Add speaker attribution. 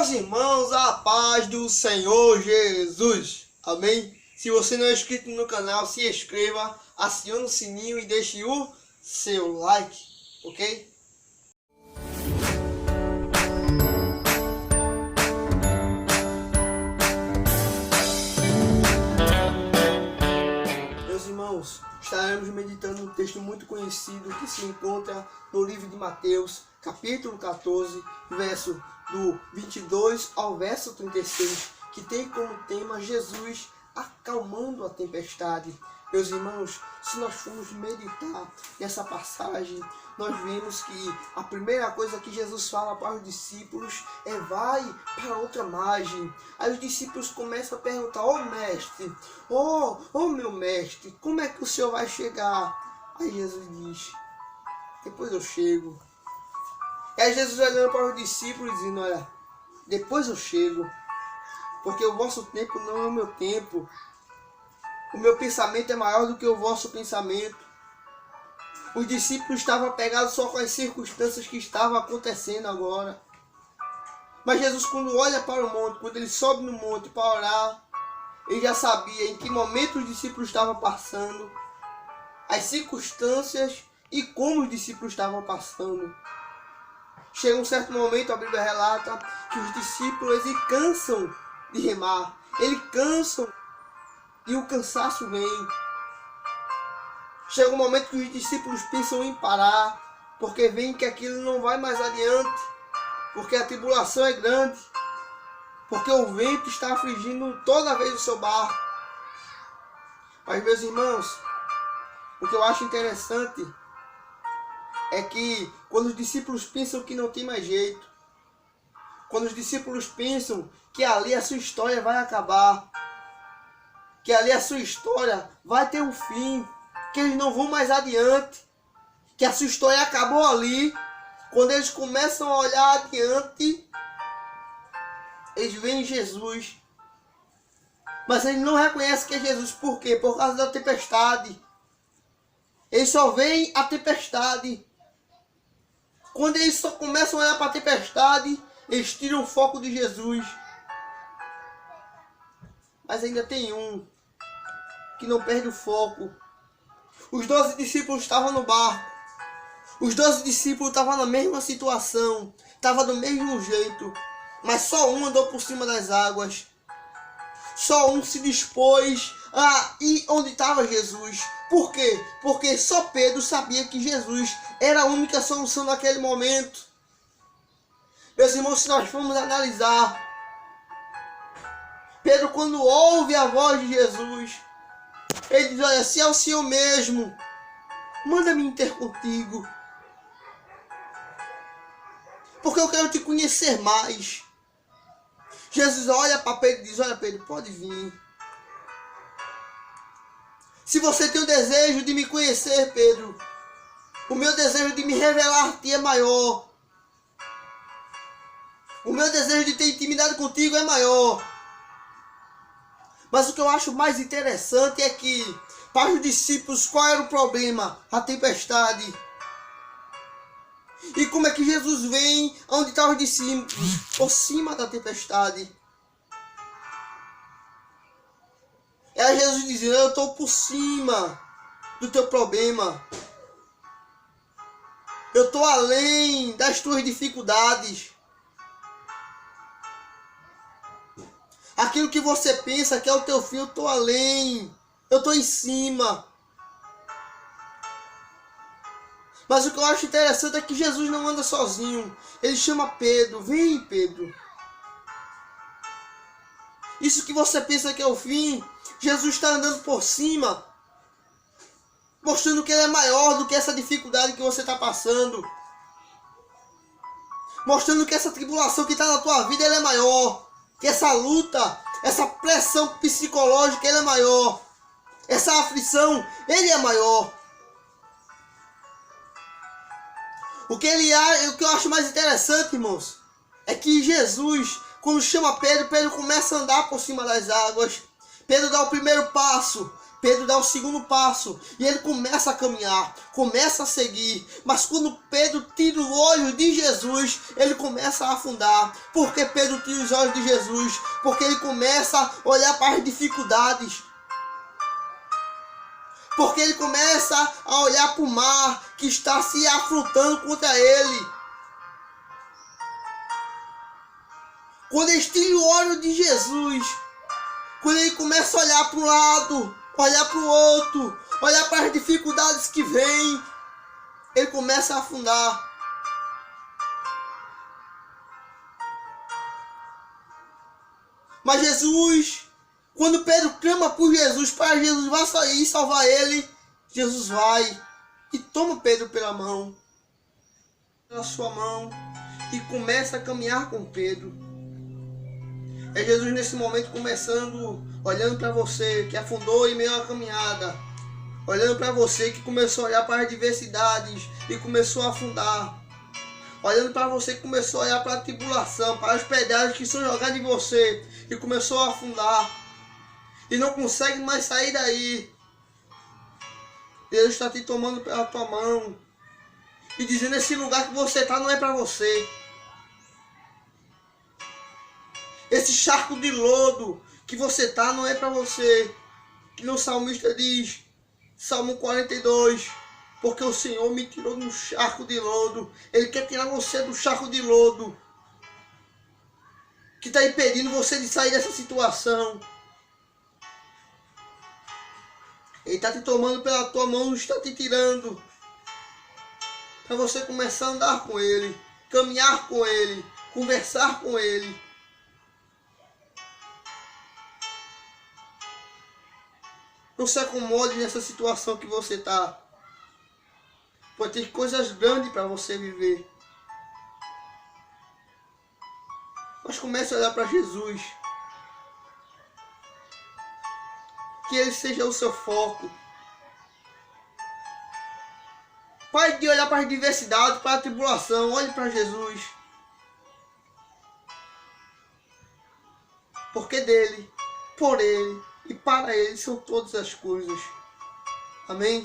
Speaker 1: Meus irmãos, a paz do Senhor Jesus. Amém? Se você não é inscrito no canal, se inscreva, acione o sininho e deixe o seu like, ok? Meus irmãos, estaremos meditando um texto muito conhecido que se encontra no livro de Mateus, capítulo 14, verso do 22 ao verso 36, que tem como tema Jesus acalmando a tempestade. Meus irmãos, se nós formos meditar nessa passagem, nós vemos que a primeira coisa que Jesus fala para os discípulos é: vai para outra margem. Aí os discípulos começam a perguntar: mestre, meu mestre, como é que o senhor vai chegar? Aí Jesus diz: depois eu chego. E aí Jesus olhando para os discípulos dizendo: olha, depois eu chego, porque o vosso tempo não é o meu tempo. O meu pensamento é maior do que o vosso pensamento. Os discípulos estavam apegados só com as circunstâncias que estavam acontecendo agora. Mas Jesus, quando olha para o monte, quando ele sobe no monte para orar, ele já sabia em que momento os discípulos estavam passando, as circunstâncias e como os discípulos estavam passando. Chega um certo momento, a Bíblia relata que os discípulos eles cansam de remar, eles cansam e o cansaço vem. Chega um momento que os discípulos pensam em parar, porque veem que aquilo não vai mais adiante, porque a tribulação é grande, porque o vento está afligindo toda vez o seu barco. Mas, meus irmãos, o que eu acho interessante é que quando os discípulos pensam que não tem mais jeito, quando os discípulos pensam que ali a sua história vai acabar, que ali a sua história vai ter um fim, que eles não vão mais adiante, que a sua história acabou ali, quando eles começam a olhar adiante, eles veem Jesus, mas eles não reconhecem que é Jesus. Por quê? Por causa da tempestade. Eles só veem a tempestade. Quando eles só começam a olhar para a tempestade, eles tiram o foco de Jesus. Mas ainda tem um que não perde o foco. Os 12 discípulos estavam no barco. Os 12 discípulos estavam na mesma situação. Estavam do mesmo jeito. Mas só um andou por cima das águas. Só um se dispôs a ir onde estava Jesus. Por quê? Porque só Pedro sabia que Jesus era a única solução naquele momento. Meus irmãos, se nós formos analisar, Pedro, quando ouve a voz de Jesus, ele diz: olha, se é o Senhor mesmo, manda-me ter contigo, porque eu quero te conhecer mais. Jesus olha para Pedro e diz: olha, Pedro, pode vir. Se você tem o desejo de me conhecer, Pedro, o meu desejo de me revelar a ti é maior. O meu desejo de ter intimidade contigo é maior. Mas o que eu acho mais interessante é que, para os discípulos, qual era o problema? A tempestade. E como é que Jesus vem onde estão os discípulos? Por cima da tempestade. É Jesus dizendo: eu estou por cima do teu problema. Eu estou além das tuas dificuldades. Aquilo que você pensa que é o teu fim, eu estou além. Eu estou em cima. Mas o que eu acho interessante é que Jesus não anda sozinho. Ele chama Pedro: vem, Pedro. Isso que você pensa que é o fim, Jesus está andando por cima, mostrando que ele é maior do que essa dificuldade que você está passando. Mostrando que essa tribulação que está na tua vida, ele é maior. Que essa luta, essa pressão psicológica, ele é maior. Essa aflição, ele é maior. O que eu acho mais interessante, irmãos, é que Jesus, quando chama Pedro, Pedro começa a andar por cima das águas. Pedro dá o primeiro passo. Pedro dá o segundo passo e ele começa a caminhar, começa a seguir. Mas quando Pedro tira o olho de Jesus, ele começa a afundar. Por que Pedro tira os olhos de Jesus? Porque ele começa a olhar para as dificuldades. Porque ele começa a olhar para o mar que está se afrontando contra ele. Quando ele tira o olho de Jesus, quando ele começa a olhar para um lado, olhar para o outro, olhar para as dificuldades que vêm, ele começa a afundar. Mas Jesus, quando Pedro clama por Jesus, para Jesus vai sair e salvar ele, Jesus vai e toma Pedro pela mão, pela sua mão, e começa a caminhar com Pedro. É Jesus nesse momento começando, olhando para você que afundou em meio à caminhada, olhando para você que começou a olhar para as adversidades e começou a afundar, olhando para você que começou a olhar para a tribulação, para as pedradas que são jogadas em você e começou a afundar e não consegue mais sair daí. Deus está te tomando pela tua mão e dizendo: esse lugar que você está não é para você. Esse charco de lodo que você está não é para você. Que o salmista diz, Salmo 42, porque o Senhor me tirou do charco de lodo. Ele quer tirar você do charco de lodo que está impedindo você de sair dessa situação. Ele está te tomando pela tua mão, está te tirando, para você começar a andar com Ele, caminhar com Ele, conversar com Ele. Não se acomode nessa situação que você está. Pode ter coisas grandes para você viver. Mas comece a olhar para Jesus. Que Ele seja o seu foco. Pare de olhar para as diversidades, para a tribulação. Olhe para Jesus. Porque dele, por Ele e para Ele são todas as coisas. Amém?